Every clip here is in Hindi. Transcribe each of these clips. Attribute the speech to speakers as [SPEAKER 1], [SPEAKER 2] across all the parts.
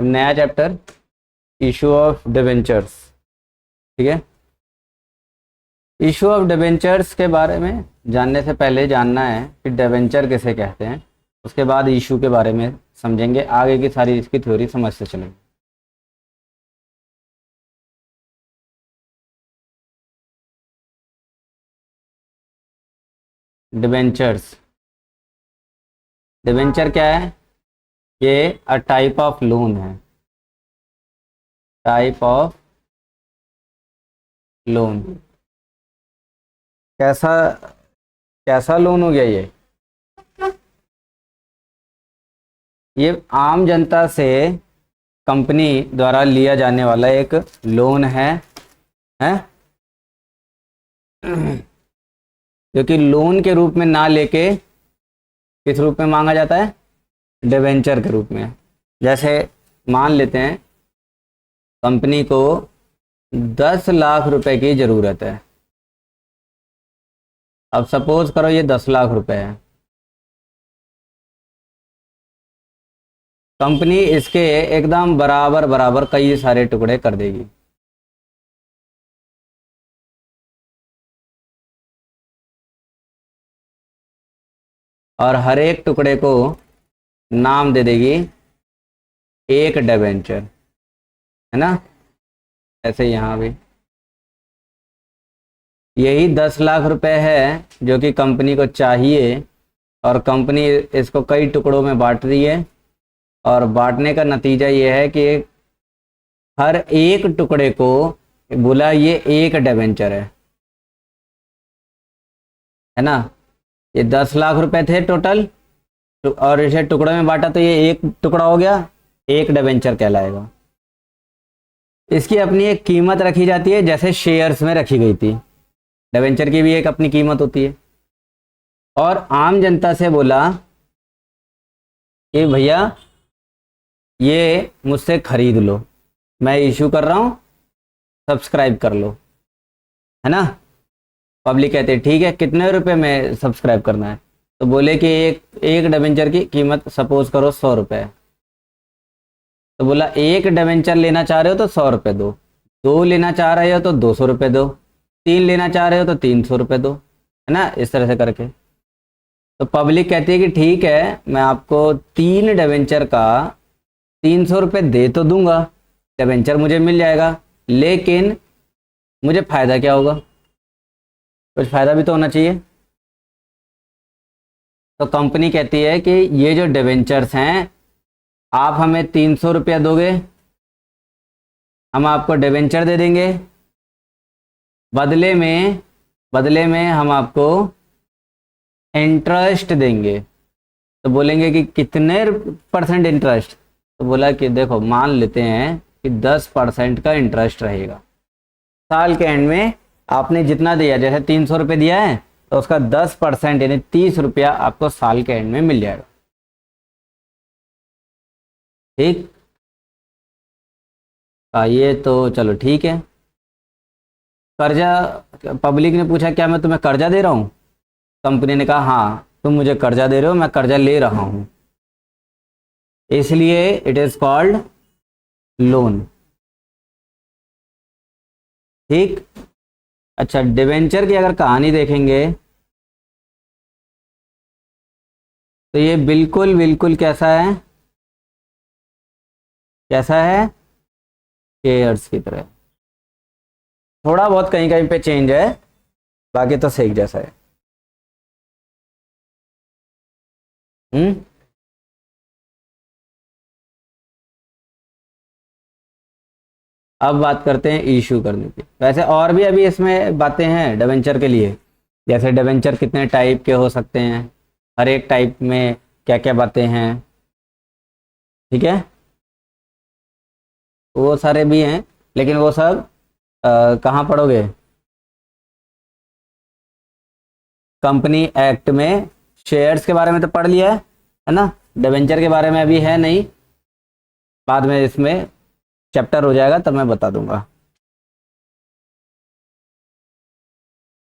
[SPEAKER 1] अब नया चैप्टर, इशू ऑफ डिबेंचर्स। ठीक है, इशू ऑफ डिबेंचर्स के बारे में जानने से पहले जानना है कि डिबेंचर किसे कहते हैं, उसके बाद इशू के बारे में समझेंगे, आगे की सारी इसकी थ्योरी समझते चलेंगे। डिबेंचर्स, डिबेंचर क्या है? ये अ टाइप ऑफ लोन है, टाइप ऑफ लोन। कैसा कैसा लोन हो गया ये आम जनता से कंपनी द्वारा लिया जाने वाला एक लोन है जो कि लोन के रूप में ना लेके किस रूप में मांगा जाता है? डिबेंचर के रूप में। जैसे मान लेते हैं कंपनी को 10 लाख रुपए की ज़रूरत है। अब सपोज करो ये 10 लाख रुपए है, कंपनी इसके एकदम बराबर बराबर कई सारे टुकड़े कर देगी। और हर एक टुकड़े को नाम दे देगी एक डिबेंचर, है ना? ऐसे यहाँ भी यही 10 लाख रुपए है जो कि कंपनी को चाहिए, और कंपनी इसको कई टुकड़ों में बांट रही है, और बांटने का नतीजा ये है कि हर एक टुकड़े को बोला ये एक डिबेंचर है ना? ये 10 लाख रुपए थे टोटल, और इसे टुकड़ों में बांटा तो ये एक टुकड़ा हो गया, एक डिबेंचर कहलाएगा। इसकी अपनी एक कीमत रखी जाती है, जैसे शेयर्स में रखी गई थी। डिबेंचर की भी एक अपनी कीमत होती है। और आम जनता से बोला कि भैया ये मुझसे खरीद लो, मैं इशू कर रहा हूँ, सब्सक्राइब कर लो, है ना? पब्लिक कहते हैं ठीक है, कितने रुपए में सब्सक्राइब करना है? तो बोले कि एक डिबेंचर की कीमत सपोज करो 100 रुपये। तो बोला एक डिबेंचर लेना चाह रहे हो तो 100 रुपये दो, 2 लेना चाह रहे हो तो 200 रुपये दो, 3 लेना चाह रहे हो तो 300 रुपये दो, है ना? इस तरह से करके तो पब्लिक कहती है कि ठीक है, मैं आपको 3 डिबेंचर का 300 रुपये दे तो दूंगा, डिबेंचर मुझे मिल जाएगा, लेकिन मुझे फ़ायदा क्या होगा? कुछ फ़ायदा भी तो होना चाहिए। तो कंपनी कहती है कि ये जो डिबेंचर्स हैं, आप हमें 300 रुपया दोगे, हम आपको डिबेंचर दे देंगे, बदले में हम आपको इंटरेस्ट देंगे। तो बोलेंगे कि कितने % इंटरेस्ट? तो बोला कि देखो मान लेते हैं कि 10% का इंटरेस्ट रहेगा। साल के एंड में आपने जितना दिया, जैसे 300 रुपये दिया है तो उसका 10% यानी 30 रुपया आपको साल के एंड में मिल जाएगा। ठीक, ये तो चलो ठीक है। कर्जा, पब्लिक ने पूछा क्या मैं तुम्हें कर्जा दे रहा हूँ? कंपनी ने कहा हाँ तुम मुझे कर्जा दे रहे हो, मैं कर्जा ले रहा हूँ, इसलिए इट इज कॉल्ड लोन। ठीक, अच्छा डिबेंचर की अगर कहानी देखेंगे तो ये बिल्कुल बिल्कुल कैसा है शेयर्स की तरह। थोड़ा बहुत कहीं कहीं पे चेंज है, बाकी तो सेक जैसा है। अब बात करते हैं इशू करने की। वैसे और भी अभी इसमें बातें हैं डिबेंचर के लिए, जैसे डिबेंचर कितने टाइप के हो सकते हैं, हर एक टाइप में क्या क्या बातें हैं। ठीक है, वो सारे भी हैं, लेकिन वो सब कहाँ पढ़ोगे? कंपनी एक्ट में। शेयर्स के बारे में तो पढ़ लिया है ना? डिबेंचर के बारे में अभी है नहीं, बाद में इसमें चैप्टर हो जाएगा तब मैं बता दूंगा।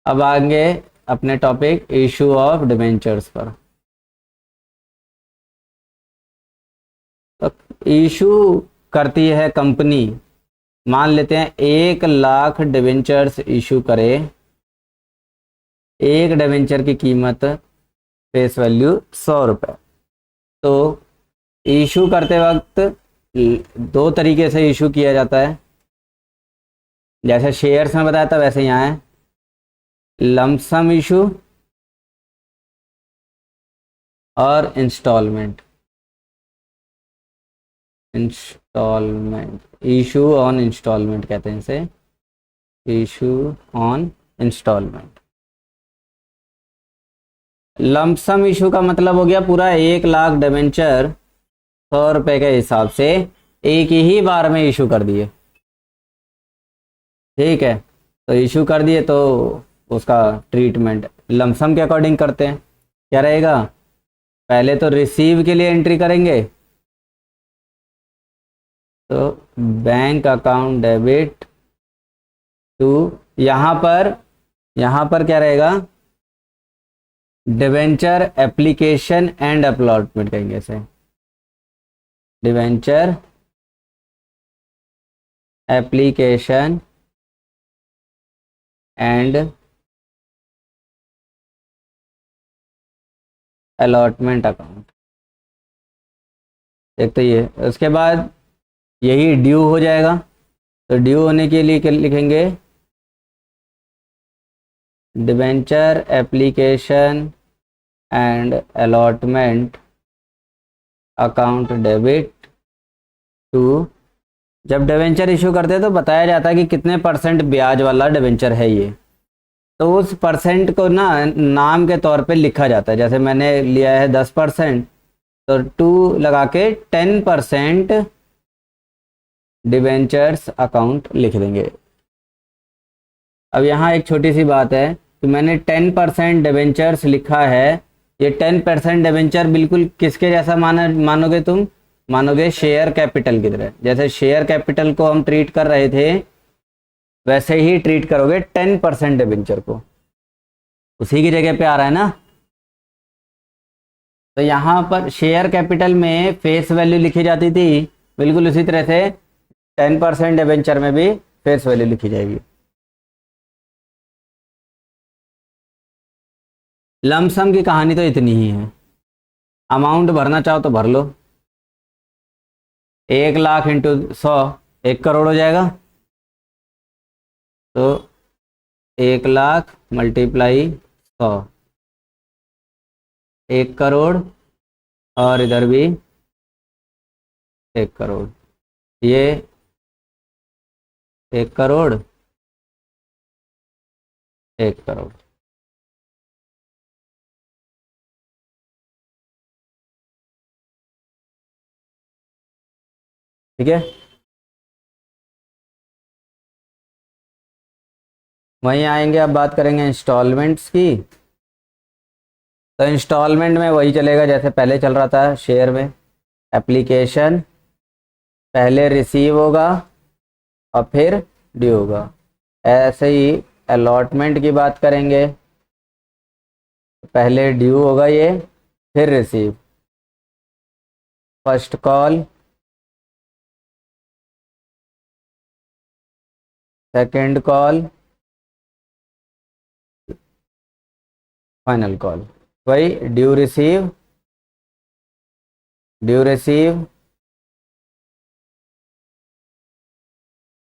[SPEAKER 1] अब आगे अपने टॉपिक इशू ऑफ डिबेंचर्स पर। तो इशू करती है कंपनी, मान लेते हैं 1 लाख डिवेंचर्स इशू करे, एक डिवेंचर की कीमत फेस वैल्यू 100 रुपये। तो इशू करते वक्त 2 तरीके से इशू किया जाता है, जैसे शेयर्स में बताया था वैसे यहाँ है लमसम इशू और इंस्टॉलमेंट। इशू ऑन इंस्टॉलमेंट कहते हैं इसे, issue on instalment. Lump sum issue का मतलब हो गया पूरा 1 लाख डिवेंचर 100 रुपये के हिसाब से एक ही बार में इशू कर दिए, ठीक है। तो इशू कर दिए तो उसका ट्रीटमेंट लमसम के अकॉर्डिंग करते हैं। क्या रहेगा, पहले तो रिसीव के लिए एंट्री करेंगे, तो बैंक अकाउंट डेबिट टू, यहाँ पर क्या रहेगा, डिवेंचर एप्लीकेशन एंड अपलॉटमेंट कहेंगे इसे, debenture application and allotment account. एक तो ये, उसके बाद यही ड्यू हो जाएगा, तो ड्यू होने के लिए क्या लिखेंगे, debenture application and allotment account debit to. जब डिवेंचर इशू करते हैं तो बताया जाता है कि कितने % ब्याज वाला डिवेंचर है ये, तो उस % को ना नाम के तौर पे लिखा जाता है। जैसे मैंने लिया है 10%, तो 2 लगा के 10% डिवेंचर्स अकाउंट लिख देंगे। अब यहाँ एक छोटी सी बात है कि मैंने 10% डिवेंचर्स लिखा है, ये 10% डिवेंचर बिल्कुल किसके जैसा मानोगे तुम, मानोगे शेयर कैपिटल की तरह। जैसे शेयर कैपिटल को हम ट्रीट कर रहे थे वैसे ही ट्रीट करोगे 10% डिवेंचर को, उसी की जगह पे आ रहा है ना। तो यहाँ पर शेयर कैपिटल में फेस वैल्यू लिखी जाती थी, बिल्कुल उसी तरह से 10% डिवेंचर में भी फेस वैल्यू लिखी जाएगी। लमसम की कहानी तो इतनी ही है, अमाउंट भरना चाहो तो भर लो, 1 लाख इंटू 100 1 करोड़ हो जाएगा, तो 1 लाख मल्टीप्लाई 100 1 करोड़, और इधर भी 1 करोड़, ये 1 करोड़ 1 करोड़। ठीक है, वहीं आएंगे, अब बात करेंगे इंस्टॉलमेंट्स की। तो इंस्टॉलमेंट में वही चलेगा जैसे पहले चल रहा था शेयर में, एप्लीकेशन पहले रिसीव होगा और फिर ड्यू होगा। ऐसे ही अलॉटमेंट की बात करेंगे, पहले ड्यू होगा ये, फिर receive, first call, second call, final call. वही ड्यू रिसीव, ड्यू रिसीव,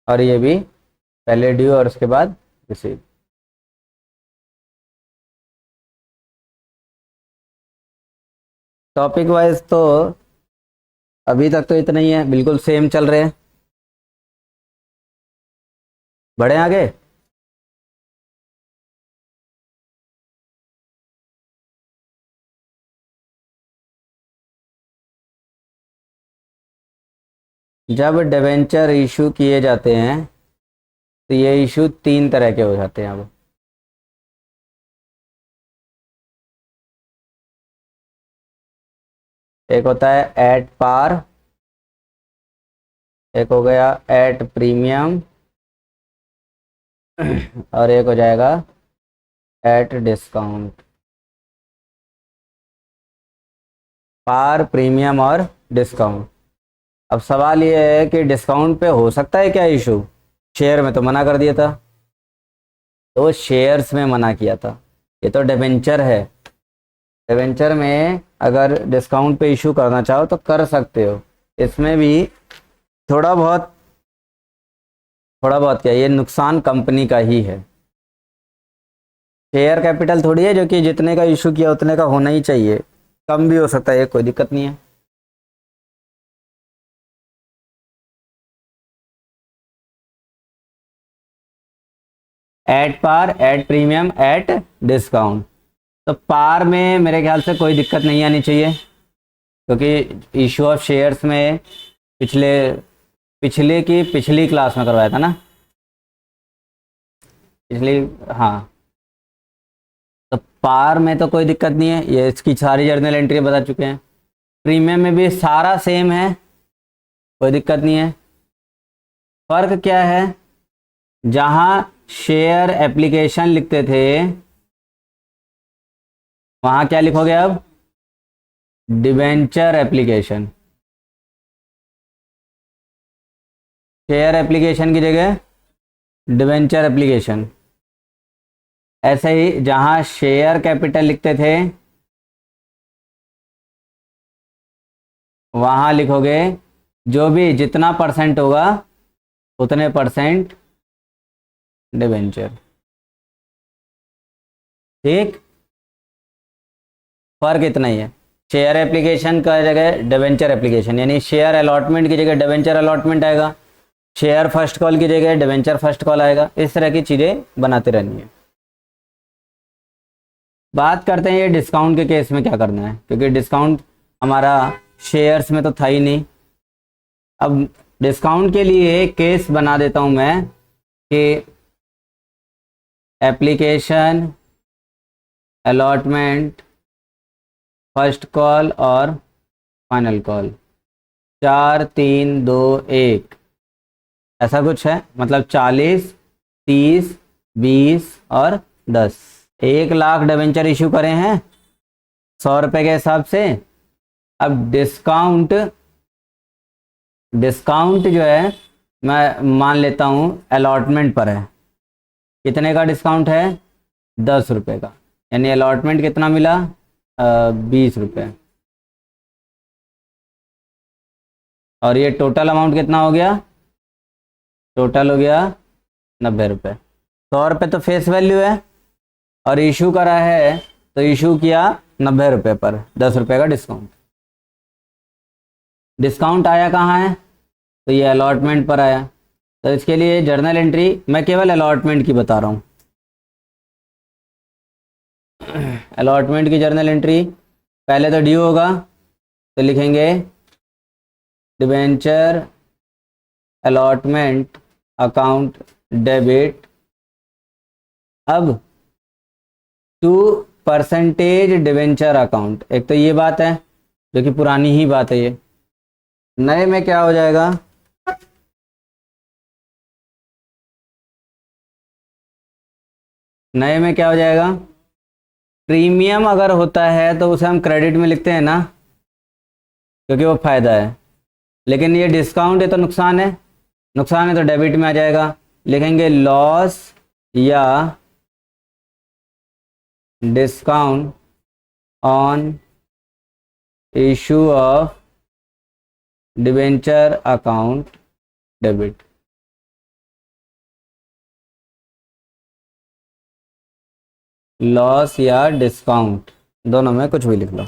[SPEAKER 1] और ये भी पहले ड्यू और उसके बाद रिसीव। टॉपिक वाइज तो अभी तक तो इतना ही है, बिल्कुल सेम चल रहे हैं। बढ़े आगे, जब डिवेंचर इशू किए जाते हैं तो ये इशू 3 तरह के हो जाते हैं। अब एक होता है एट पार, एक हो गया एट प्रीमियम, और एक हो जाएगा एट डिस्काउंट। पार, प्रीमियम और डिस्काउंट। अब सवाल ये है कि डिस्काउंट पे हो सकता है क्या इशू? शेयर में तो मना कर दिया था, तो शेयर्स में मना किया था। ये तो डिबेंचर है, डिबेंचर में अगर डिस्काउंट पे इशू करना चाहो तो कर सकते हो। इसमें भी थोड़ा बहुत क्या, ये नुकसान कंपनी का ही है। शेयर कैपिटल थोड़ी है जो कि जितने का इशू किया उतने का होना ही चाहिए, कम भी हो सकता है, कोई दिक्कत नहीं है। At par, at premium, at discount. तो पार में मेरे ख्याल से कोई दिक्कत नहीं आनी चाहिए, क्योंकि इशू ऑफ शेयर्स में पिछले पिछली क्लास में करवाया था ना, पिछली। हाँ, तो पार में तो कोई दिक्कत नहीं है, ये इसकी सारी जर्नल एंट्री बता चुके हैं। प्रीमियम में भी सारा सेम है, कोई दिक्कत नहीं है। फर्क क्या है, जहां शेयर एप्लीकेशन लिखते थे वहां क्या लिखोगे अब? Debenture application. शेयर एप्लीकेशन की जगह डिबेंचर एप्लीकेशन। ऐसे ही जहां शेयर कैपिटल लिखते थे वहां लिखोगे जो भी जितना परसेंट होगा उतने परसेंट डिबेंचर। ठीक, फर्क इतना ही है। शेयर एप्लीकेशन का जगह डिबेंचर एप्लीकेशन, यानी शेयर अलॉटमेंट की जगह डिबेंचर अलॉटमेंट आएगा, शेयर फर्स्ट कॉल की जगह डिबेंचर फर्स्ट कॉल आएगा। इस तरह की चीज़ें बनाते रहनी है। बात करते हैं ये डिस्काउंट के केस में क्या करना है, क्योंकि डिस्काउंट हमारा शेयर्स में तो था ही नहीं। अब डिस्काउंट के लिए केस बना देता हूं मैं कि एप्लीकेशन, अलॉटमेंट, फर्स्ट कॉल और फाइनल कॉल 4 3 2 1 ऐसा कुछ है, मतलब 40 30 20 और 10। 1,00,000 डिबेंचर इशू करे हैं 100 रुपये के हिसाब से। अब डिस्काउंट जो है मैं मान लेता हूँ अलॉटमेंट पर है। कितने का डिस्काउंट है? 10 रुपये का, यानी अलॉटमेंट कितना मिला? 20 रुपये। और ये टोटल अमाउंट कितना हो गया? टोटल हो गया 90 रुपये। 100 रुपये तो फेस वैल्यू है, और इशू करा है तो इशू किया 90 रुपये पर 10 रुपये का डिस्काउंट। डिस्काउंट आया कहाँ है? तो ये अलॉटमेंट पर आया। तो इसके लिए जर्नल एंट्री मैं केवल अलॉटमेंट की बता रहा हूँ। अलॉटमेंट की जर्नल एंट्री पहले तो ड्यू होगा, तो लिखेंगे डिबेंचर अलॉटमेंट अकाउंट डेबिट। अब टू परसेंटेज डिबेंचर अकाउंट, एक तो ये बात है जो कि पुरानी ही बात है। ये नए में क्या हो जाएगा? नए में क्या हो जाएगा? प्रीमियम अगर होता है तो उसे हम क्रेडिट में लिखते हैं ना, क्योंकि वो फायदा है। लेकिन ये डिस्काउंट है तो नुकसान है, नुकसान है तो डेबिट में आ जाएगा। लिखेंगे लॉस या discount on issue of debenture account debit. Loss या डिस्काउंट दोनों में कुछ भी लिख लो।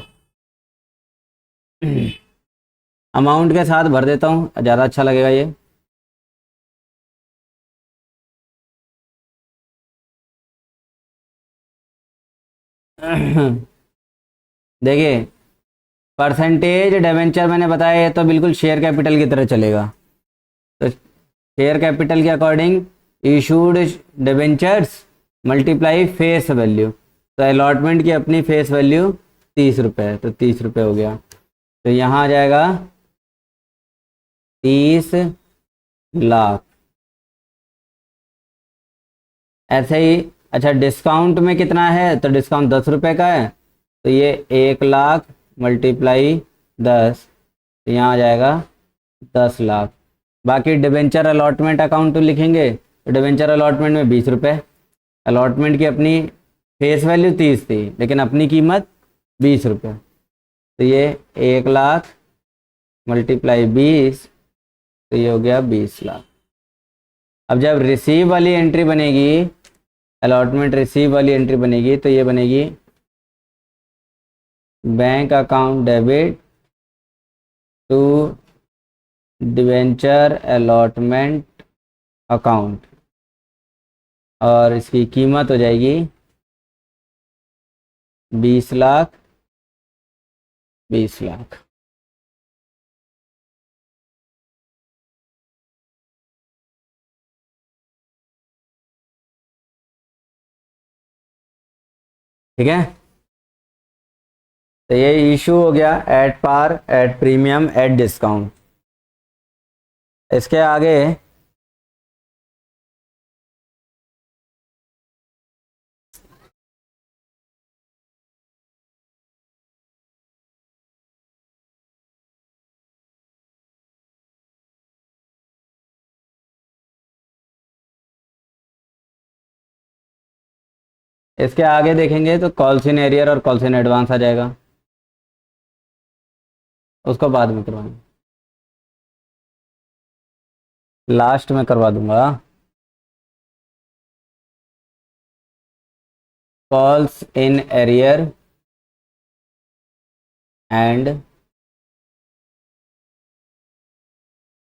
[SPEAKER 1] अमाउंट के साथ भर देता हूँ, ज़्यादा अच्छा लगेगा ये। देखिए परसेंटेज डिबेंचर मैंने बताया, ये तो बिल्कुल शेयर कैपिटल की तरह चलेगा। तो शेयर कैपिटल के according issued debentures multiply face value. तो अलॉटमेंट की अपनी फेस वैल्यू 30 रुपये है, तो 30 रुपये हो गया। तो यहाँ आ जाएगा 30 लाख। ऐसे ही अच्छा डिस्काउंट में कितना है? तो डिस्काउंट 10 रुपये का है, तो ये 1 लाख मल्टीप्लाई 10, तो यहाँ आ जाएगा 10 लाख। बाकी डिबेंचर अलॉटमेंट अकाउंट लिखेंगे तो डिबेंचर अलॉटमेंट में 20 रुपये। अलॉटमेंट की अपनी फेस वैल्यू 30 थी लेकिन अपनी कीमत 20 रुपये, तो ये 1 लाख मल्टीप्लाई 20, तो ये हो गया 20 लाख। अब जब रिसीव वाली एंट्री बनेगी, अलॉटमेंट रिसीव वाली एंट्री बनेगी, तो ये बनेगी bank account debit to debenture allotment account, और इसकी कीमत हो जाएगी 20 लाख 20 लाख। ठीक है, तो ये इशू हो गया at par, at premium, at discount. इसके आगे देखेंगे तो कॉल्स इन एरियर और कॉल्स इन एडवांस आ जाएगा, उसको बाद में करवाएंगे, लास्ट में करवा दूंगा। Calls in arrear and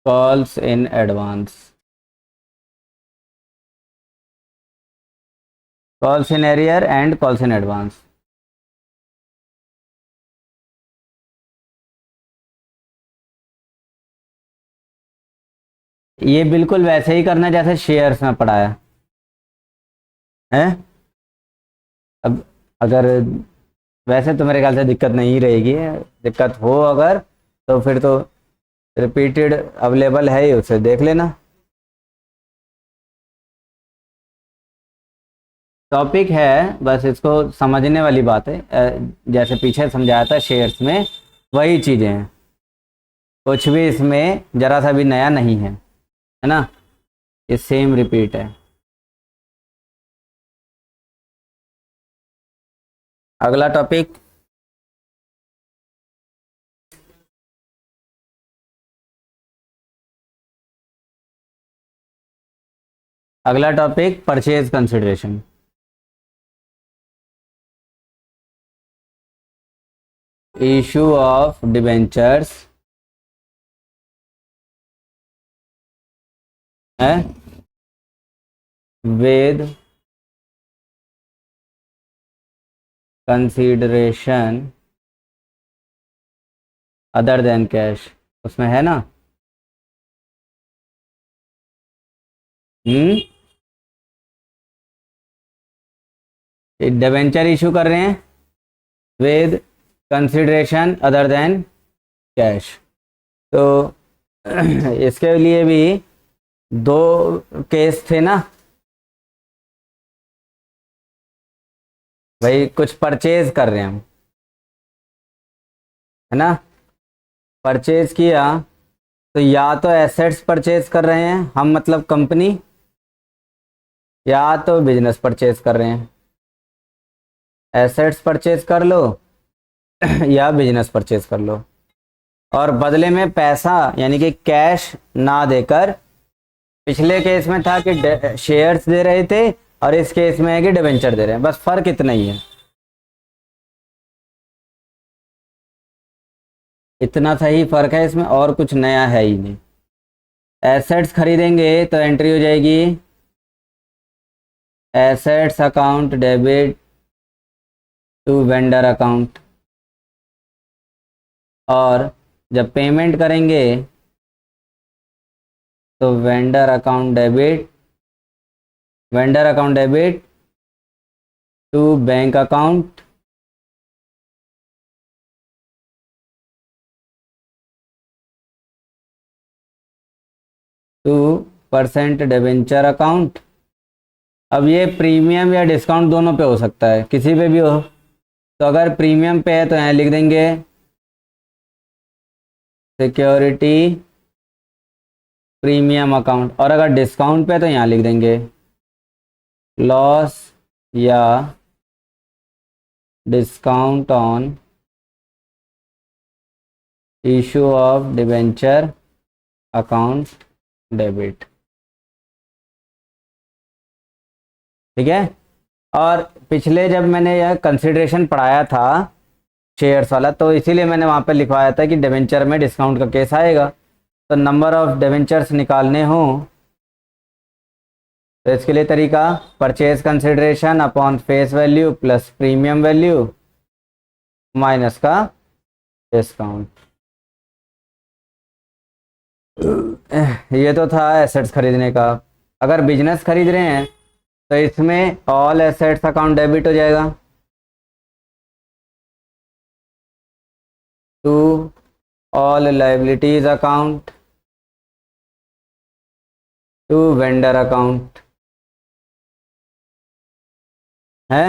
[SPEAKER 1] calls in advance. Calls in arrear and calls in advance. ये बिल्कुल वैसे ही करना जैसे शेयर्स में पढ़ाया है। अब अगर वैसे तो मेरे ख्याल से दिक्कत नहीं रहेगी, दिक्कत हो अगर तो फिर तो रिपीटेड अवेलेबल है ही, उसे देख लेना। टॉपिक है, बस इसको समझने वाली बात है। जैसे पीछे समझाया था शेयर्स में, वही चीज़ें हैं, कुछ भी इसमें जरा सा भी नया नहीं है ना, ये सेम रिपीट है। अगला topic purchase consideration. Issue of debentures है with consideration other than cash, उसमें है ना। डिबेंचर इशू कर रहे हैं with consideration other than cash, तो इसके लिए भी दो केस थे ना भाई, कुछ परचेज कर रहे हैं हम, है ना। परचेज किया तो या तो एसेट्स परचेज कर रहे हैं हम, मतलब कंपनी, या तो बिजनेस परचेज कर रहे हैं। एसेट्स परचेज कर लो या बिजनेस परचेज कर लो, और बदले में पैसा यानी कि कैश ना देकर, पिछले केस में था कि शेयर्स दे रहे थे और इस केस में है कि डिबेंचर दे रहे हैं, बस फर्क इतना ही है, इतना सा ही फर्क है इसमें, और कुछ नया है ही नहीं। एसेट्स खरीदेंगे तो एंट्री हो जाएगी assets account debit to vendor account, और जब पेमेंट करेंगे तो vendor account debit to bank account, two percent debenture account. अब ये प्रीमियम या डिस्काउंट दोनों पे हो सकता है, किसी पे भी हो, तो अगर प्रीमियम पे है तो यहाँ लिख देंगे सिक्योरिटी प्रीमियम अकाउंट, और अगर डिस्काउंट पे तो यहाँ लिख देंगे लॉस या discount on issue of debenture account debit. ठीक है। और पिछले जब मैंने यह कंसिडरेशन पढ़ाया था शेयर्स वाला, तो इसीलिए मैंने वहाँ पे लिखवाया था कि डिबेंचर में डिस्काउंट का केस आएगा, तो नंबर ऑफ डिबेंचर्स निकालने हो तो इसके लिए तरीका purchase consideration upon face value plus premium value minus का डिस्काउंट। ये तो था एसेट्स खरीदने का। अगर बिजनेस खरीद रहे हैं तो इसमें ऑल एसेट्स अकाउंट डेबिट हो जाएगा to all liabilities account to vendor account है।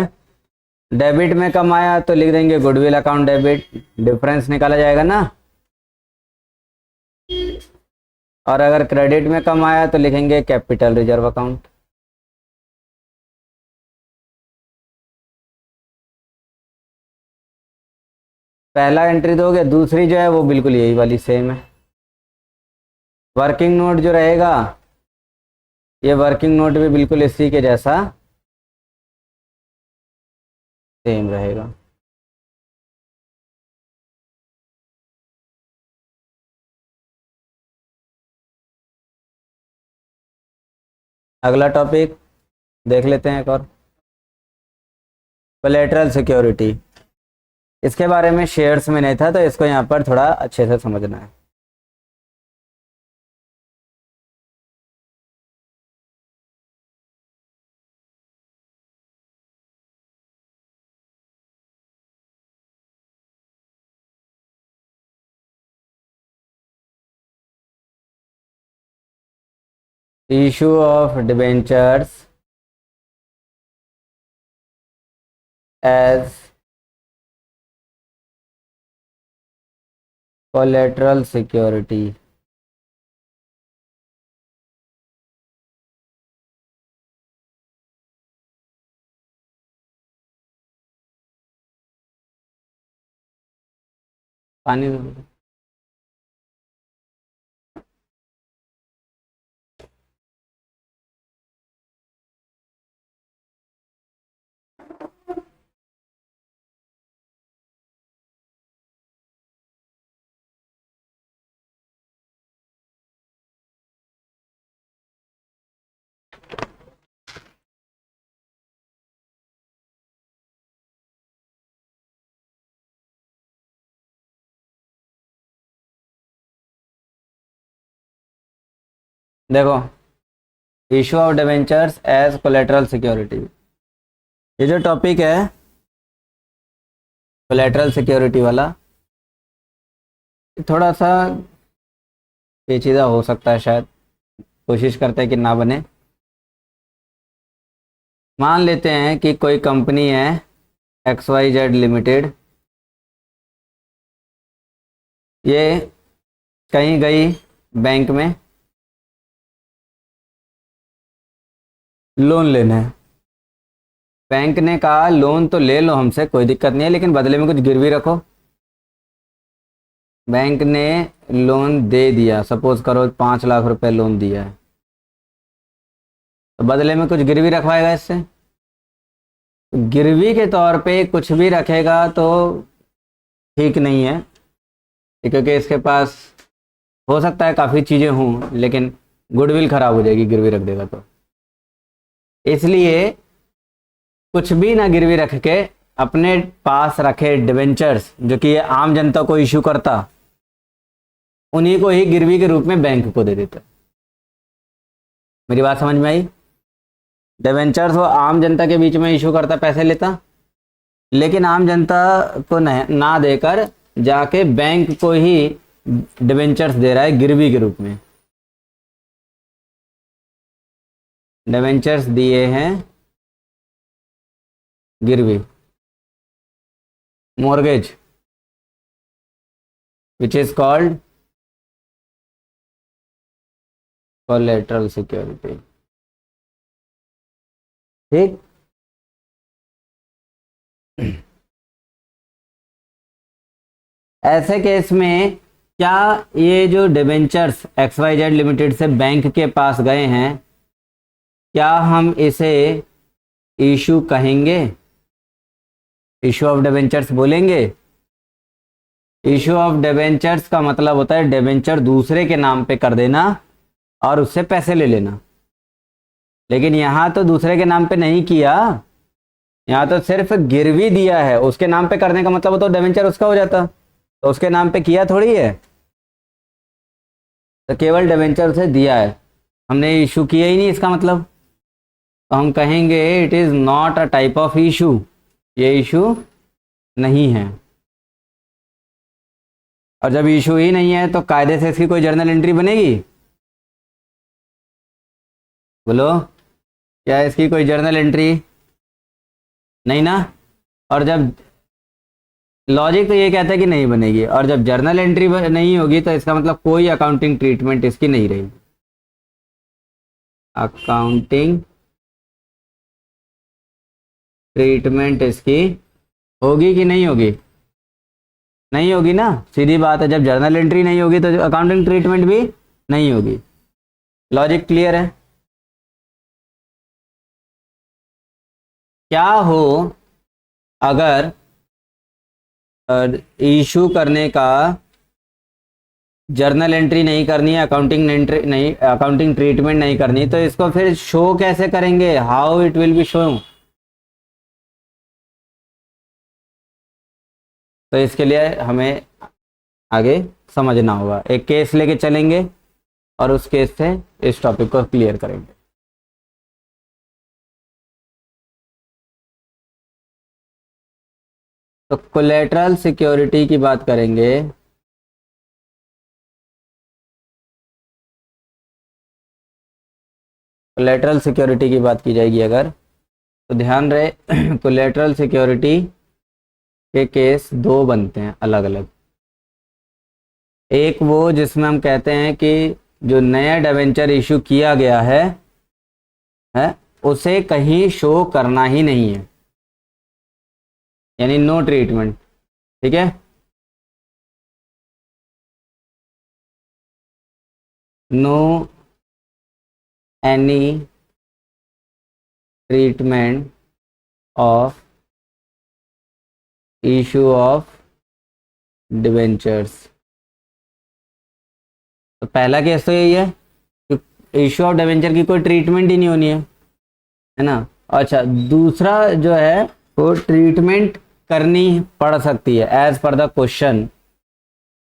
[SPEAKER 1] डेबिट में कम आया तो लिख देंगे गुडविल अकाउंट डेबिट, डिफरेंस निकाला जाएगा ना। और अगर क्रेडिट में कम आया तो लिखेंगे कैपिटल रिजर्व अकाउंट। पहला एंट्री दोगे, दूसरी जो है वो बिल्कुल यही वाली सेम है। वर्किंग नोट जो रहेगा ये वर्किंग नोट भी बिल्कुल इसी के जैसा सेम रहेगा। अगला टॉपिक देख लेते हैं एक और, कोलेटरल सिक्योरिटी। इसके बारे में शेयर्स में नहीं था तो इसको यहाँ पर थोड़ा अच्छे से समझना है। Issue of debentures as collateral security. पानी देखो, issue of debentures as collateral security, ये जो टॉपिक है कोलेटरल सिक्योरिटी वाला, थोड़ा सा पेचीदा हो सकता है, शायद कोशिश करते हैं कि ना बने। मान लेते हैं कि कोई कंपनी है XYZ लिमिटेड, ये कहीं गई बैंक में लोन लेना है। बैंक ने कहा लोन तो ले लो हमसे, कोई दिक्कत नहीं है, लेकिन बदले में कुछ गिरवी रखो। बैंक ने लोन दे दिया, सपोज करो 5 लाख रुपए लोन दिया है, तो बदले में कुछ गिरवी रखवाएगा इससे। गिरवी के तौर पे कुछ भी रखेगा तो ठीक नहीं है, क्योंकि इसके पास हो सकता है काफ़ी चीज़ें हों लेकिन गुडविल खराब हो जाएगी गिरवी रख देगा तो। इसलिए कुछ भी ना गिरवी रख के अपने पास रखे डिबेंचर्स जो कि ये आम जनता को इशू करता, उन्हीं को ही गिरवी के रूप में बैंक को दे देता। मेरी बात समझ में आई? डिबेंचर्स वो आम जनता के बीच में इशू करता, पैसे लेता, लेकिन आम जनता को ना देकर जाके बैंक को ही डिबेंचर्स दे रहा है गिरवी के रूप में। डिबेंचर्स दिए हैं गिरवी, mortgage, which is called collateral security. ठीक। ऐसे केस में क्या ये जो डिबेंचर्स XYZ लिमिटेड से बैंक के पास गए हैं, क्या हम इसे इशू कहेंगे? इशू ऑफ डिबेंचर्स बोलेंगे? इशू ऑफ डिबेंचर्स का मतलब होता है डिबेंचर दूसरे के नाम पे कर देना और उससे पैसे ले लेना। लेकिन यहां तो दूसरे के नाम पे नहीं किया, यहां तो सिर्फ गिरवी दिया है। उसके नाम पे करने का मतलब हो तो डिबेंचर उसका हो जाता, तो उसके नाम पे किया थोड़ी है, तो केवल डिबेंचर उसे दिया है, हमने इशू किया ही नहीं इसका मतलब। तो हम कहेंगे it is not a type of issue, ये इशू नहीं है। और जब इशू ही नहीं है तो कायदे से इसकी कोई जर्नल एंट्री बनेगी? बोलो, क्या इसकी कोई जर्नल एंट्री? नहीं ना। और जब लॉजिक तो ये कहता है कि नहीं बनेगी, और जब जर्नल एंट्री नहीं होगी तो इसका मतलब कोई अकाउंटिंग ट्रीटमेंट इसकी नहीं रहेगी। अकाउंटिंग ट्रीटमेंट इसकी होगी कि नहीं होगी? नहीं होगी ना, सीधी बात है। जब जर्नल एंट्री नहीं होगी तो अकाउंटिंग ट्रीटमेंट भी नहीं होगी। लॉजिक क्लियर है? क्या हो अगर इशू करने का जर्नल एंट्री नहीं करनी है, अकाउंटिंग एंट्री नहीं, अकाउंटिंग ट्रीटमेंट नहीं करनी, तो इसको फिर शो कैसे करेंगे? How it will be show? तो इसके लिए हमें आगे समझना होगा, एक केस लेके चलेंगे और उस केस से इस टॉपिक को क्लियर करेंगे। तो कोलेटरल सिक्योरिटी की बात करेंगे। कोलेटरल सिक्योरिटी की बात की जाएगी अगर, तो ध्यान रहे कोलेटरल सिक्योरिटी के केस दो बनते हैं अलग अलग। एक वो जिसमें हम कहते हैं कि जो नया डिबेंचर इशू किया गया है उसे कहीं शो करना ही नहीं है, यानी नो ट्रीटमेंट। ठीक है, no any treatment of issue of debentures. तो पहला केस तो यही है कि इशू ऑफ डिबेंचर की कोई ट्रीटमेंट ही नहीं होनी है ना। अच्छा, दूसरा जो है वो ट्रीटमेंट करनी पड़ सकती है as per the question.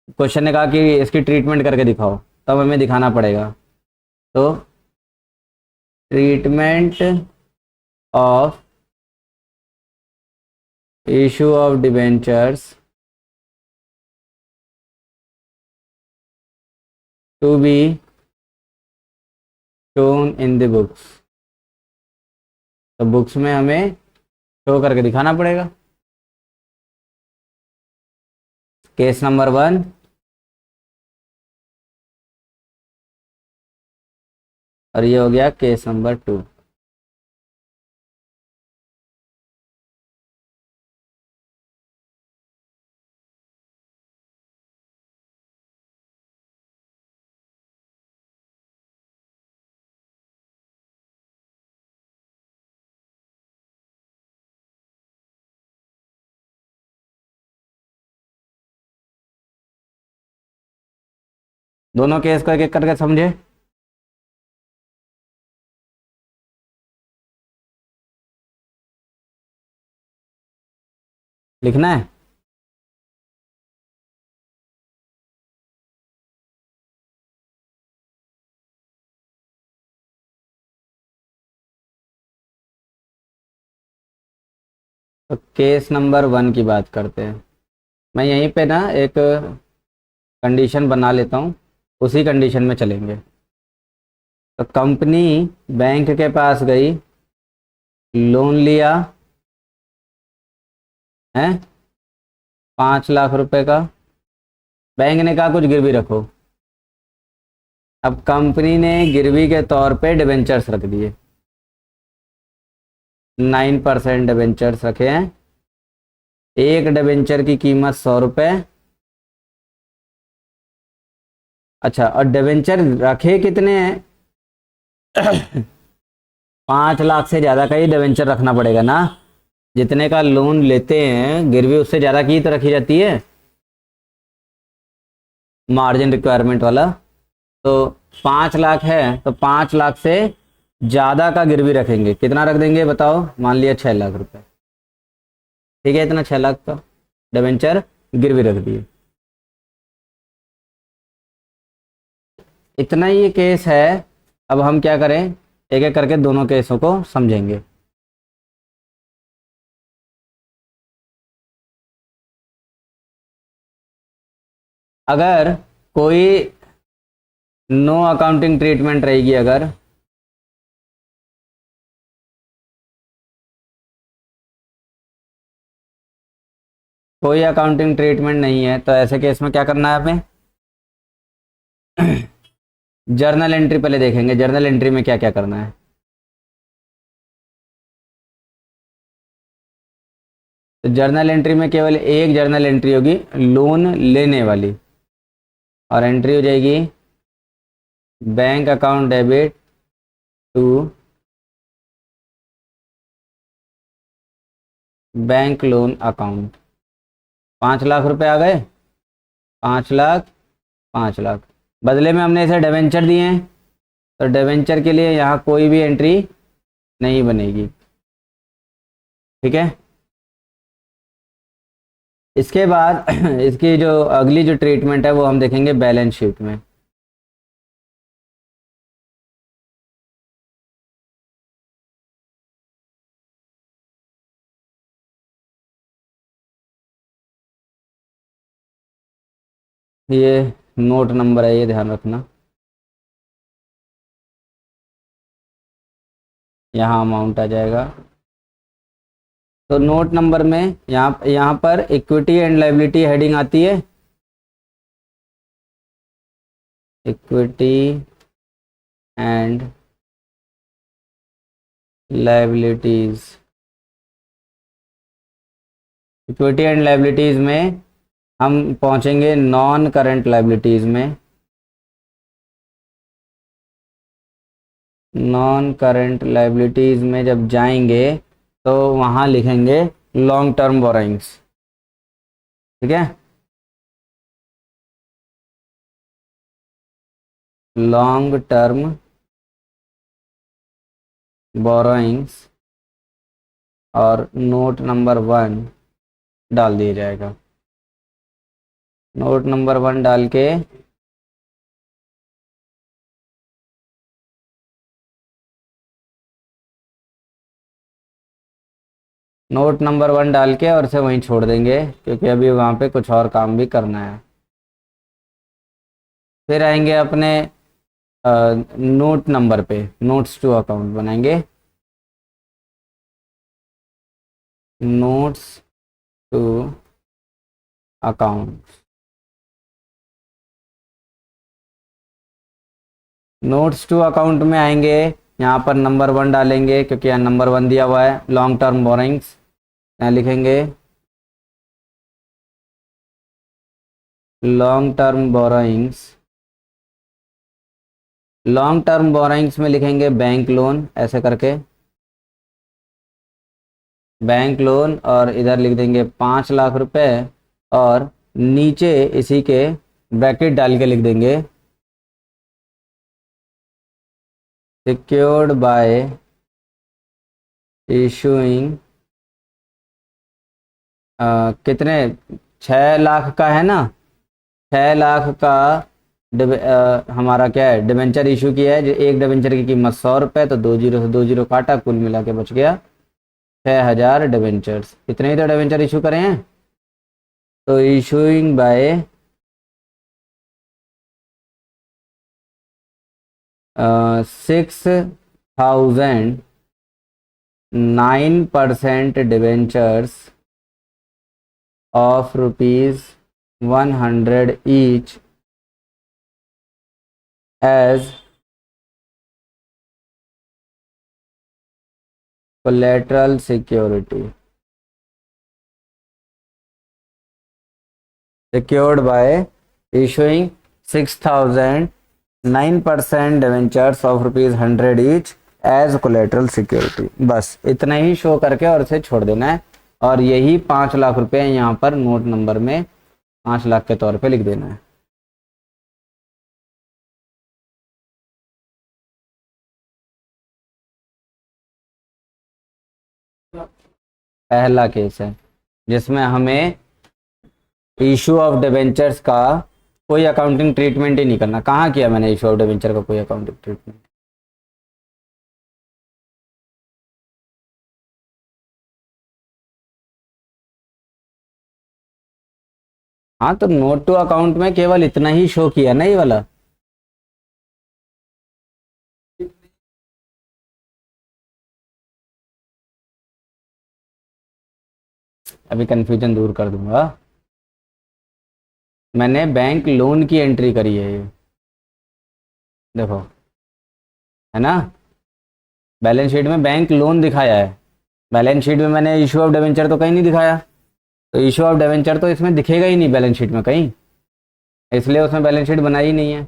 [SPEAKER 1] Question ने कहा कि इसकी ट्रीटमेंट करके दिखाओ, तब हमें दिखाना पड़ेगा। तो treatment of issue of debentures to be shown in the books. तो बुक्स में हमें शो करके दिखाना पड़ेगा। Case number 1। और ये हो गया केस नंबर 2। दोनों केस को एक एक करके समझे। लिखना है। तो केस नंबर 1 की बात करते हैं। मैं यहीं पे ना एक कंडीशन बना लेता हूँ, उसी कंडीशन में चलेंगे। तो कंपनी बैंक के पास गई, लोन लिया है 5 लाख रुपए का। बैंक ने कहा कुछ गिरवी रखो, अब कंपनी ने गिरवी के तौर पे डिबेंचर्स रख दिए, 9% डिबेंचर्स रखे हैं। एक डिबेंचर की कीमत 100 रुपये। अच्छा, और डिबेंचर रखे कितने हैं? 5 लाख से ज़्यादा का ही डिबेंचर रखना पड़ेगा ना। जितने का लोन लेते हैं गिरवी उससे ज़्यादा की तो रखी जाती है मार्जिन रिक्वायरमेंट वाला। तो 5 लाख है तो 5 लाख से ज़्यादा का गिरवी रखेंगे। कितना रख देंगे बताओ? मान लिया 6 लाख रुपए। ठीक है, इतना 6 लाख का डिबेंचर गिरवी रख दिए। इतना ही ये केस है। अब हम क्या करें, एक एक करके दोनों केसों को समझेंगे। अगर कोई नो अकाउंटिंग ट्रीटमेंट रहेगी, अगर कोई अकाउंटिंग ट्रीटमेंट नहीं है तो ऐसे केस में क्या करना है हमें? जर्नल एंट्री पहले देखेंगे, जर्नल एंट्री में क्या क्या करना है। तो जर्नल एंट्री में केवल एक जर्नल एंट्री होगी, लोन लेने वाली, और एंट्री हो जाएगी bank account debit to bank loan account. 5 lakh रुपए आ गए, 5 लाख, 5 लाख। बदले में हमने इसे डिबेंचर दिए हैं तो डिबेंचर के लिए यहाँ कोई भी एंट्री नहीं बनेगी। ठीक है, इसके बाद इसकी जो अगली जो ट्रीटमेंट है वो हम देखेंगे बैलेंस शीट में। ये नोट नंबर है, ये ध्यान रखना। यहाँ अमाउंट आ जाएगा। तो नोट नंबर में यहाँ यहाँ पर इक्विटी एंड लायबिलिटी हेडिंग आती है, equity and liabilities. Equity and liabilities में हम पहुंचेंगे नॉन करंट लायबिलिटीज में। नॉन करंट लायबिलिटीज में जब जाएंगे तो वहां लिखेंगे लॉन्ग टर्म बोरोइंग्स। ठीक है, लॉन्ग टर्म बोरोइंग्स और नोट नंबर 1 डाल दिया जाएगा। नोट नंबर 1 डाल के नोट नंबर 1 डाल के और इसे वहीं छोड़ देंगे, क्योंकि अभी वहाँ पे कुछ और काम भी करना है। फिर आएंगे अपने नोट नंबर पे, नोट्स टू अकाउंट बनाएंगे। Notes to account, notes to account में आएंगे, यहाँ पर नंबर 1 डालेंगे क्योंकि यहाँ नंबर 1 दिया हुआ है, लॉन्ग टर्म बोरोइंग्स। यहाँ लिखेंगे long term borrowings. Long term borrowings में लिखेंगे बैंक लोन, ऐसे करके बैंक लोन, और इधर लिख देंगे 5 लाख रुपए, और नीचे इसी के ब्रैकेट डाल के लिख देंगे सिक्योर्ड बाय इशूइंग। कितने, 6 लाख का है ना, 6 लाख का हमारा क्या है, डिबेंचर इशू किया है। जो एक डिबेंचर की कीमत 100 रुपये, तो 2 जीरो से 2 जीरो काटा, कुल मिला के बच गया 6000 डिबेंचर्स। इतने ही तो डिबेंचर इशू करें हैं। तो issuing by 6,009% debentures of rupees 100 each as collateral security secured by issuing 6,000 9% debentures of ₹100 each as collateral security। बस इतना ही शो करके और इसे छोड़ देना है और यही 5 लाख रुपए यहाँ पर नोट नंबर में 5 लाख के तौर पे लिख देना है। पहला केस है जिसमें हमें इशू ऑफ डिबेंचर्स का कोई अकाउंटिंग ट्रीटमेंट ही नहीं करना। कहाँ किया मैंने इशू ऑफ डिबेंचर का कोई अकाउंटिंग ट्रीटमेंट? हाँ, तो नोट टू अकाउंट में केवल इतना ही शो किया ना, ये वाला। अभी कंफ्यूजन दूर कर दूंगा। मैंने बैंक लोन की एंट्री करी है, ये देखो, है ना। बैलेंस शीट में बैंक लोन दिखाया है, बैलेंस शीट में मैंने इशू ऑफ डिबेंचर तो कहीं नहीं दिखाया, तो इशू ऑफ डिबेंचर तो इसमें दिखेगा ही नहीं बैलेंस शीट में कहीं, इसलिए उसमें बैलेंस शीट बनाई ही नहीं है।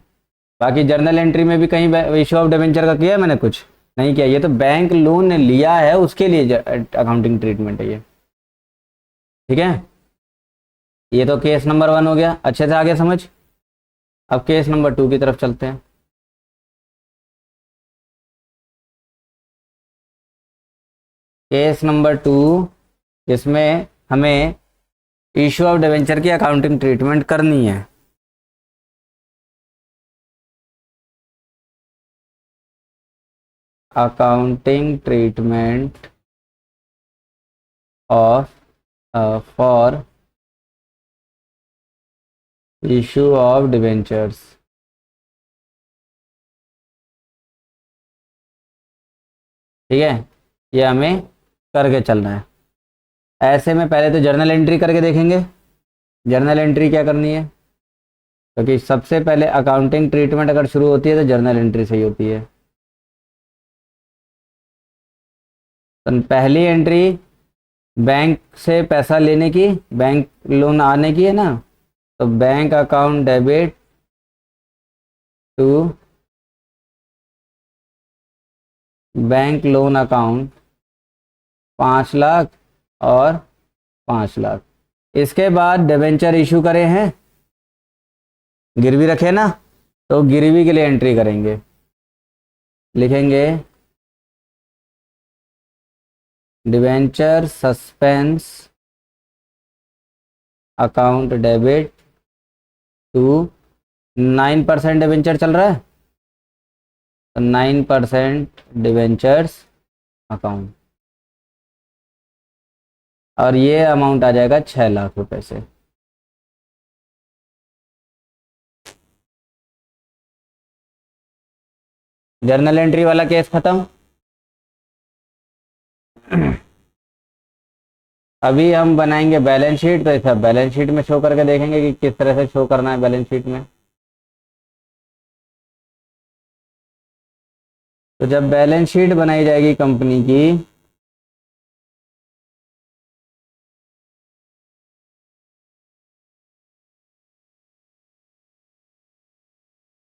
[SPEAKER 1] बाकी जर्नल एंट्री में भी कहीं इशू ऑफ डिबेंचर का किया मैंने? कुछ नहीं किया। ये तो बैंक लोन लिया है उसके लिए अकाउंटिंग ट्रीटमेंट है ये, ठीक है। ये तो केस नंबर 1 हो गया, अच्छे से आगे समझ। अब केस नंबर 2 की तरफ चलते हैं। केस नंबर 2 जिसमें हमें इशू ऑफ डिबेंचर की अकाउंटिंग ट्रीटमेंट करनी है। Accounting treatment of for issue of debentures. ठीक है, ये हमें करके चलना है। ऐसे में पहले तो जर्नल एंट्री करके देखेंगे। जर्नल एंट्री क्या करनी है, क्योंकि सबसे पहले अकाउंटिंग ट्रीटमेंट अगर शुरू होती है तो जर्नल एंट्री से ही होती है। तो पहली एंट्री बैंक से पैसा लेने की, बैंक लोन आने की है ना, तो bank account debit to bank loan account 5 lakh और 5 लाख। इसके बाद डिबेंचर इशू करे हैं, गिरवी रखे ना, तो गिरवी के लिए एंट्री करेंगे, लिखेंगे debenture suspense account debit to 9% debenture चल रहा है, तो 9% डिबेंचर्स अकाउंट, और ये अमाउंट आ जाएगा 6 लाख रुपए से। जर्नल एंट्री वाला केस खत्म। अभी हम बनाएंगे बैलेंस शीट, तो ऐसा बैलेंस शीट में शो करके देखेंगे कि किस तरह से शो करना है बैलेंस शीट में। तो जब बैलेंस शीट बनाई जाएगी कंपनी की,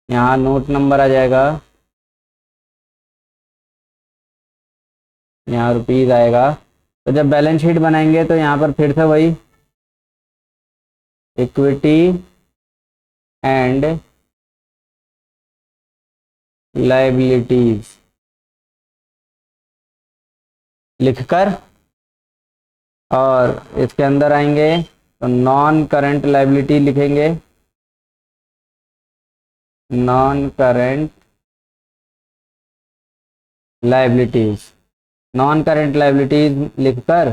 [SPEAKER 1] यहाँ नोट नंबर आ जाएगा, यहाँ रुपीज आएगा। तो जब बैलेंस शीट बनाएंगे तो यहाँ पर फिर से वही इक्विटी एंड लायबिलिटीज लिखकर, और इसके अंदर आएंगे तो नॉन करंट लायबिलिटी लिखेंगे, non current liabilities. Non current liabilities लिखकर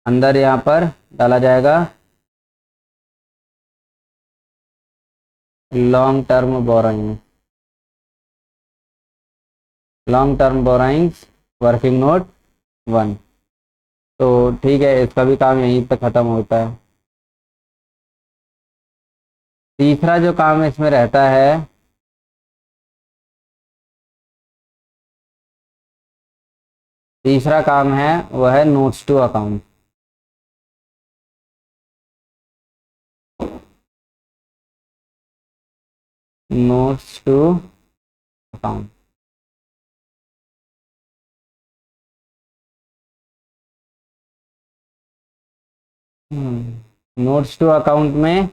[SPEAKER 1] अंदर यहाँ पर डाला जाएगा long term borrowing, long term borrowings working note 1। तो ठीक है, इसका भी काम यहीं पे ख़त्म होता है। तीसरा जो काम इसमें रहता है तीसरा काम है वह है notes to account. Notes to account. Notes to account में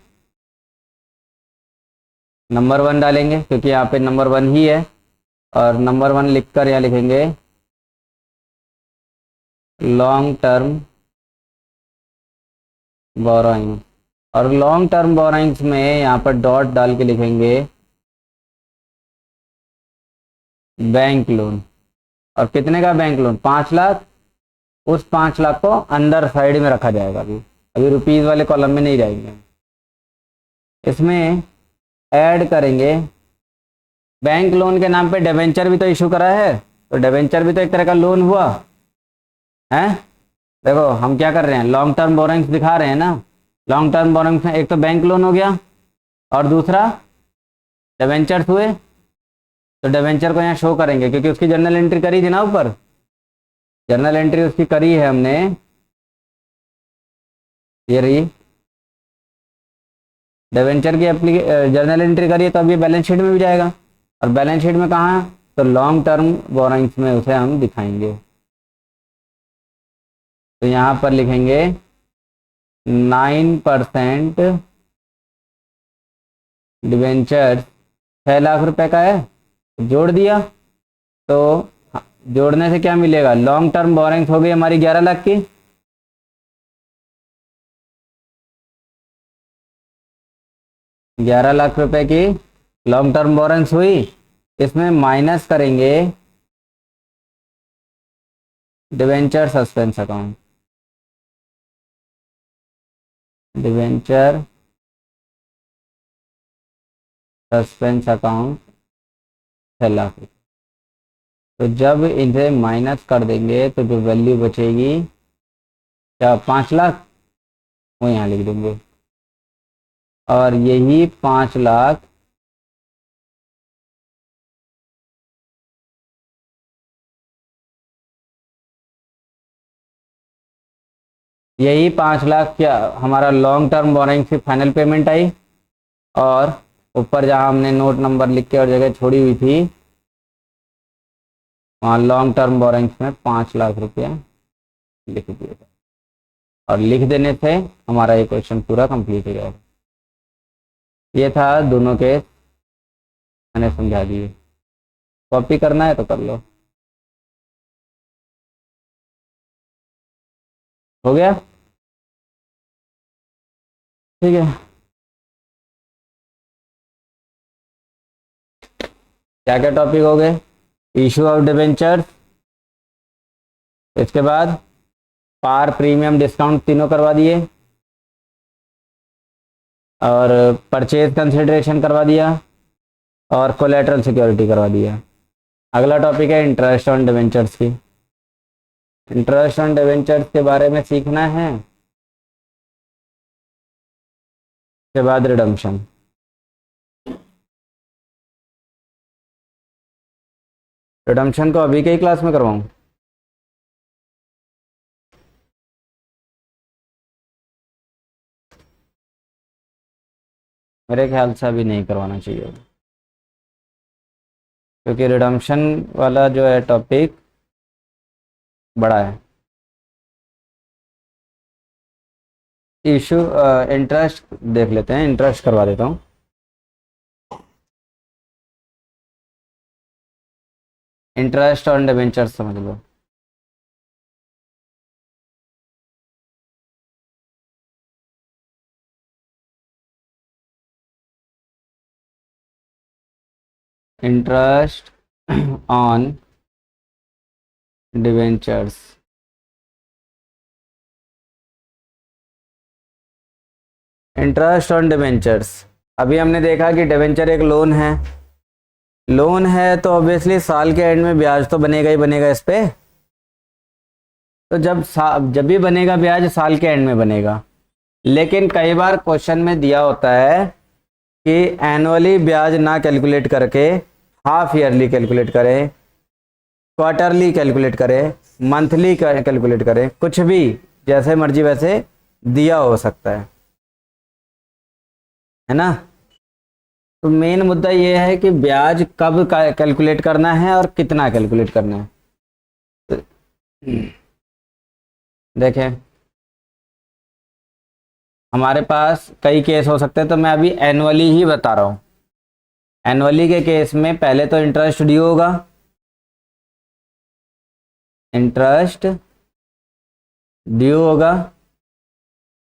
[SPEAKER 1] नंबर 1 डालेंगे क्योंकि यहाँ पे नंबर 1 ही है, और नंबर 1 लिखकर यहाँ लिखेंगे लॉन्ग टर्म बोरोइंग, और लॉन्ग टर्म बोरोइंग्स में यहाँ पर डॉट डाल के लिखेंगे बैंक लोन। और कितने का बैंक लोन? 5 लाख। उस 5 लाख को अंदर साइड में रखा जाएगा, अभी रुपीज वाले कॉलम में नहीं जाएंगे। इसमें ऐड करेंगे बैंक लोन के नाम पे डिबेंचर भी तो इशू करा है, तो डिबेंचर भी तो एक तरह का लोन हुआ है। देखो हम क्या कर रहे हैं, लॉन्ग टर्म बोरोइंग्स दिखा रहे हैं ना। लॉन्ग टर्म बोरोइंग्स में एक तो बैंक लोन हो गया और दूसरा डिबेंचर्स हुए, तो डिबेंचर को यहाँ शो करेंगे क्योंकि उसकी जर्नल एंट्री करी थी ना ऊपर। जर्नल एंट्री उसकी करी है हमने, ये रही डिबेंचर की जर्नल एंट्री करी है, तो अब ये बैलेंस शीट में भी जाएगा। और बैलेंस शीट में कहाँ? तो लॉन्ग टर्म बोरोइंग्स में उसे हम दिखाएंगे। तो यहाँ पर लिखेंगे 9% डिबेंचर 6 लाख रुपए का है, जोड़ दिया। तो जोड़ने से क्या मिलेगा? लॉन्ग टर्म बोरोइंग्स हो गई हमारी 11 लाख की, 11 लाख रुपए की लॉन्ग टर्म बोरोइंग्स हुई। इसमें माइनस करेंगे debenture suspense account, debenture suspense account 6 lakh. तो जब इसे माइनस कर देंगे तो जो वैल्यू बचेगी क्या? 5 लाख, वो यहाँ लिख देंगे। और यही 5 लाख क्या हमारा लॉन्ग टर्म बोरोइंग की फाइनल पेमेंट आई। और ऊपर जहाँ हमने नोट नंबर लिख के और जगह छोड़ी हुई थी, वहाँ लॉन्ग टर्म बोरोइंग्स में 5 लाख रुपया लिख दिएगा। और लिख देने से हमारा ये क्वेश्चन पूरा कंप्लीट हो जाएगा। ये था दोनों के, मैंने समझा दिए। कॉपी करना है तो कर लो। हो गया? ठीक है। क्या क्या टॉपिक हो गए? इशू ऑफ डिबेंचर, इसके बाद पार, प्रीमियम, डिस्काउंट तीनों करवा दिए, और परचेज कंसिडरेशन करवा दिया, और कोलेटरल सिक्योरिटी करवा दिया। अगला टॉपिक है इंटरेस्ट ऑन डिबेंचर्स की। इंटरेस्ट ऑन डिबेंचर्स के बारे में सीखना है। उसके बाद रिडम्पशन। रिडम्पशन को अभी के ही क्लास में करवाऊँ? मेरे ख्याल से अभी नहीं करवाना चाहिए, क्योंकि रिडम्पशन वाला जो है टॉपिक बड़ा है। इशू इंटरेस्ट देख लेते हैं, इंटरेस्ट करवा देता हूँ। इंटरेस्ट ऑन डिबेंचर समझ लो। Interest on debentures, interest on debentures. अभी हमने देखा कि डिबेंचर एक लोन है। लोन है तो ऑब्वियसली साल के एंड में ब्याज तो बनेगा ही बनेगा इस पे। तो जब भी बनेगा ब्याज साल के एंड में बनेगा। लेकिन कई बार क्वेश्चन में दिया होता है कि एनुअली ब्याज ना कैलकुलेट करके हाफ ईयरली कैलकुलेट करें, क्वार्टरली कैलकुलेट करें, मंथली कैलकुलेट करें, कुछ भी जैसे मर्जी वैसे दिया हो सकता है ना। तो मेन मुद्दा ये है कि ब्याज कब कैलकुलेट करना है और कितना कैलकुलेट करना है। तो देखें, हमारे पास कई केस हो सकते हैं, तो मैं अभी एनुअली ही बता रहा हूँ। एनुअली के केस में पहले तो इंटरेस्ट ड्यू होगा, इंटरेस्ट ड्यू होगा,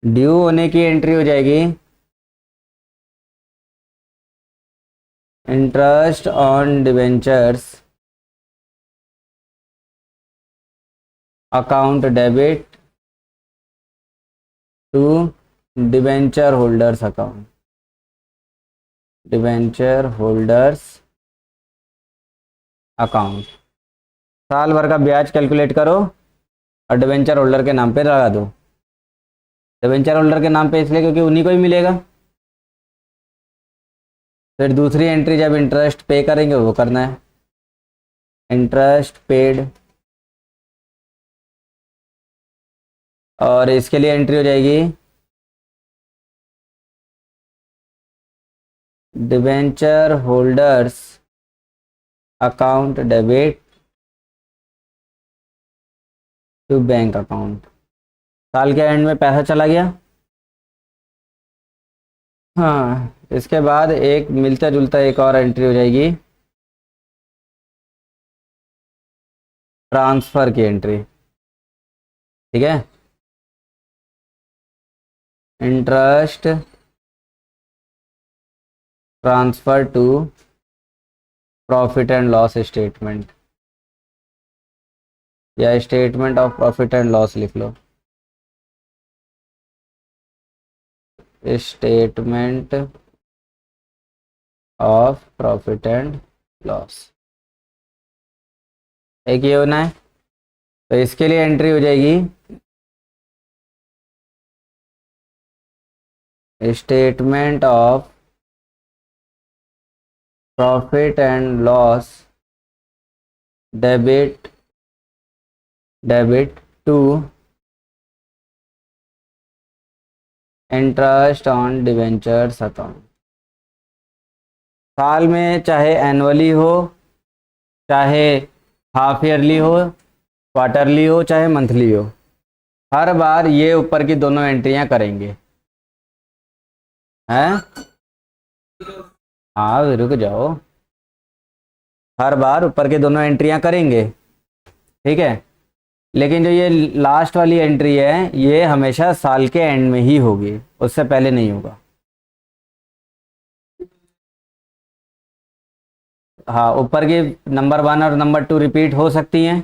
[SPEAKER 1] ड्यू होने की एंट्री हो जाएगी interest on debentures account debit to debenture holders account, debenture holders account. साल भर का ब्याज कैलकुलेट करो और डिवेंचर होल्डर के नाम पे लगा दो। डिवेंचर होल्डर के नाम पे इसलिए क्योंकि उन्हीं को ही मिलेगा। फिर दूसरी एंट्री जब इंटरेस्ट पे करेंगे वो करना है, इंटरेस्ट पेड, और इसके लिए एंट्री हो जाएगी debenture holders account debit to bank account. साल के एंड में पैसा चला गया। हाँ, इसके बाद एक मिलता जुलता एक और एंट्री हो जाएगी, ट्रांसफर की एंट्री। ठीक है, interest transfer to profit and loss statement, या statement of profit and loss लिख लो, statement of profit and loss. एक ये होना है, तो इसके लिए एंट्री हो जाएगी statement of profit and loss debit to interest on debentures account. साल में चाहे एनुअली हो, चाहे हाफ ईयरली हो, क्वार्टरली हो, चाहे मंथली हो, हर बार ये ऊपर की दोनों एंट्रियां करेंगे। हैं? हाँ रुक जाओ, हर बार ऊपर के दोनों एंट्रियां करेंगे। ठीक है, लेकिन जो ये लास्ट वाली एंट्री है ये हमेशा साल के एंड में ही होगी, उससे पहले नहीं होगा। हाँ, ऊपर की नंबर 1 और नंबर 2 रिपीट हो सकती हैं।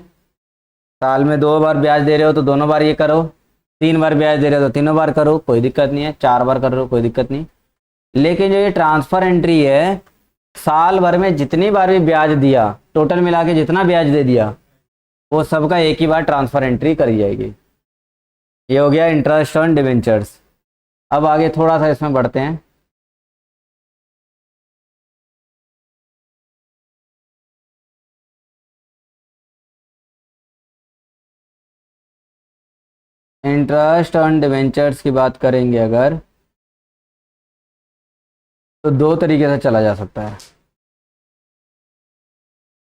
[SPEAKER 1] साल में 2 बार ब्याज दे रहे हो तो दोनों बार ये करो, 3 बार ब्याज दे रहे हो तो तीनों बार करो, कोई दिक्कत नहीं है, 4 बार कर रहे हो कोई दिक्कत नहीं। लेकिन जो ये ट्रांसफर एंट्री है, साल भर में जितनी बार भी ब्याज दिया, टोटल मिला के जितना ब्याज दे दिया वो सबका एक ही बार ट्रांसफर एंट्री करी जाएगी। ये हो गया इंटरेस्ट ऑन डिवेंचर्स। अब आगे थोड़ा सा इसमें बढ़ते हैं। इंटरेस्ट ऑन डिवेंचर्स की बात करेंगे अगर, तो 2 तरीके से चला जा सकता है।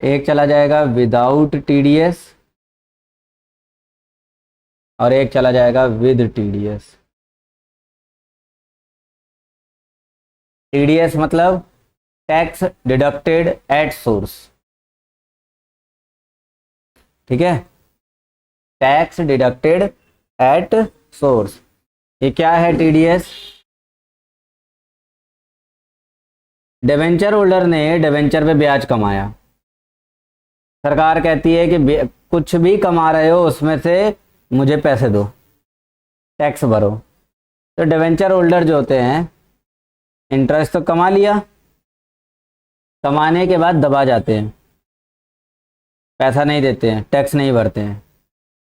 [SPEAKER 1] एक चला जाएगा विदाउट टीडीएस और एक चला जाएगा विद टीडीएस। टीडीएस मतलब टैक्स डिडक्टेड एट सोर्स। ठीक है, टैक्स डिडक्टेड एट सोर्स। ये क्या है टीडीएस? डिवेंचर होल्डर ने डिवेंचर पे ब्याज कमाया, सरकार कहती है कि कुछ भी कमा रहे हो उसमें से मुझे पैसे दो, टैक्स भरो। तो डिवेंचर होल्डर जो होते हैं, इंटरेस्ट तो कमा लिया, कमाने के बाद दबा जाते हैं, पैसा नहीं देते हैं, टैक्स नहीं भरते हैं,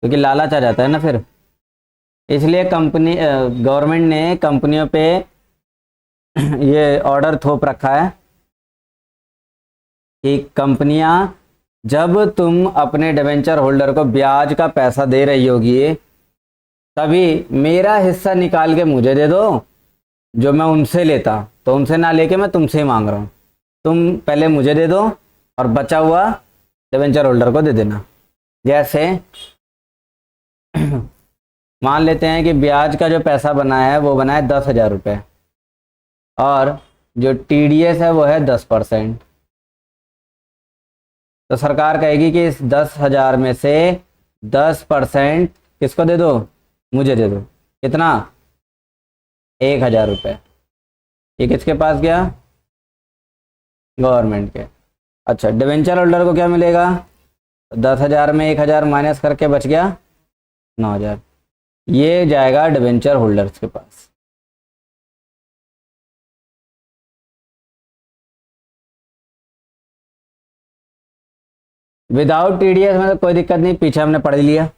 [SPEAKER 1] क्योंकि लालच आ जाता है ना फिर। इसलिए कंपनी गवर्नमेंट ने कंपनियों पे ये ऑर्डर थोप रखा है कि कंपनियां जब तुम अपने डिबेंचर होल्डर को ब्याज का पैसा दे रही होगी तभी मेरा हिस्सा निकाल के मुझे दे दो, जो मैं उनसे लेता, तो उनसे ना लेके मैं तुमसे ही मांग रहा हूँ। तुम पहले मुझे दे दो और बचा हुआ डिबेंचर होल्डर को दे देना। जैसे मान लेते हैं कि ब्याज का जो पैसा बना है वो बना है 10,000 रुपये और जो TDS है वो है 10%। तो सरकार कहेगी कि इस 10,000 में से 10% किसको दे दो, मुझे दे दो। कितना, 1,000 रुपये। ये किसके पास गया, गवर्नमेंट के। अच्छा, डिवेंचर होल्डर को क्या मिलेगा, 10,000 में 1,000 माइनस करके बच गया 9,000। ये जाएगा डिवेंचर होल्डर्स के पास। विदाउट TDS में तो कोई दिक्कत नहीं, पीछे हमने पढ़ लिया।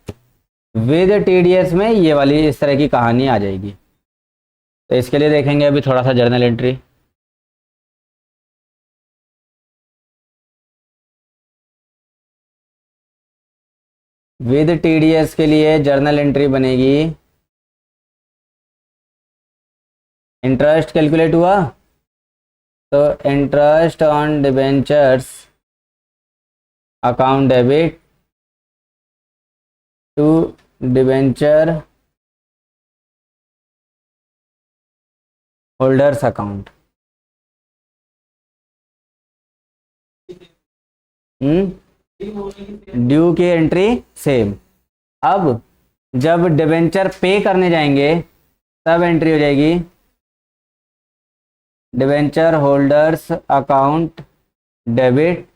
[SPEAKER 1] विद TDS में ये वाली इस तरह की कहानी आ जाएगी। तो इसके लिए देखेंगे अभी थोड़ा सा जर्नल एंट्री। विद TDS के लिए जर्नल एंट्री बनेगी, इंटरेस्ट कैलकुलेट हुआ तो interest on debentures account debit to debenture holders account. Due की एंट्री सेम। अब जब डिबेंचर पे करने जाएंगे तब एंट्री हो जाएगी debenture holders account debit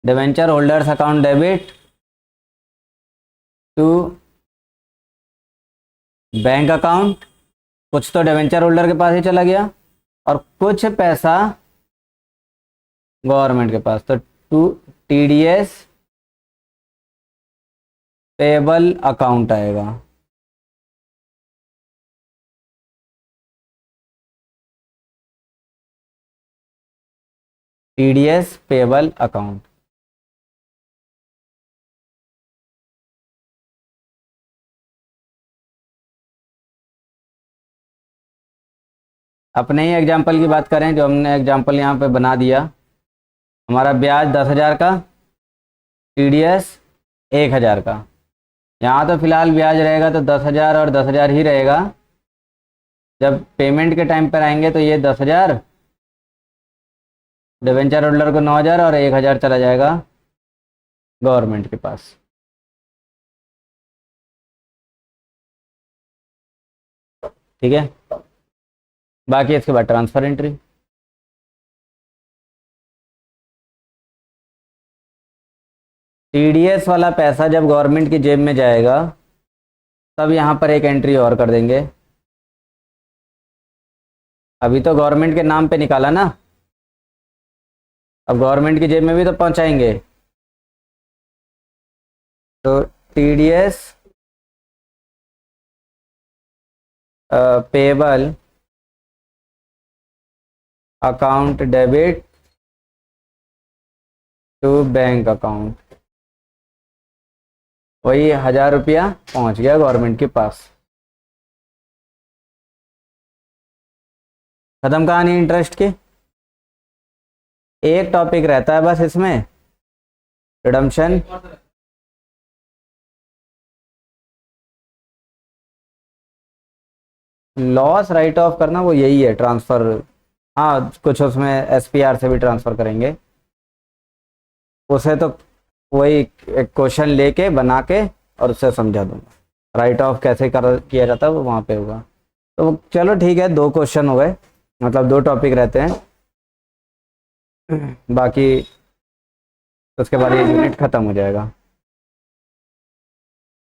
[SPEAKER 1] debenture holders account debit to bank account. कुछ तो डिबेंचर होल्डर के पास ही चला गया और कुछ पैसा गवर्नमेंट के पास, तो टू TDS पेबल अकाउंट आएगा। TDS payable account. अपने ही एग्जाम्पल की बात करें, जो हमने एग्जाम्पल यहाँ पे बना दिया, हमारा ब्याज 10,000 का, TDS 1,000 का। यहाँ तो फिलहाल ब्याज रहेगा तो 10,000 और 10,000 ही रहेगा। जब पेमेंट के टाइम पर आएंगे तो ये 10,000, डिबेंचर होल्डर को 9,000 और 1,000 चला जाएगा गवर्नमेंट के पास। ठीक है, बाकी इसके बाद ट्रांसफर एंट्री। TDS वाला पैसा जब गवर्नमेंट की जेब में जाएगा तब यहाँ पर एक एंट्री और कर देंगे। अभी तो गवर्नमेंट के नाम पे निकाला ना, अब गवर्नमेंट की जेब में भी तो पहुंचाएंगे। तो TDS payable account debit to bank account, वही 1,000 रुपया पहुंच गया गवर्नमेंट के पास। खत्म कहानी इंटरेस्ट की। एक टॉपिक रहता है बस इसमें, रिडम्पशन। लॉस राइट ऑफ करना वो यही है, ट्रांसफर। हाँ, कुछ उसमें SPR से भी ट्रांसफर करेंगे, उसे तो वही एक क्वेश्चन लेके बना के और उससे समझा दूंगा। राइट ऑफ कैसे किया जाता है वो वहाँ पे होगा। तो चलो ठीक है, 2 क्वेश्चन हो गए, मतलब 2 टॉपिक रहते हैं, बाकी उसके बाद ये यूनिट ख़त्म हो जाएगा।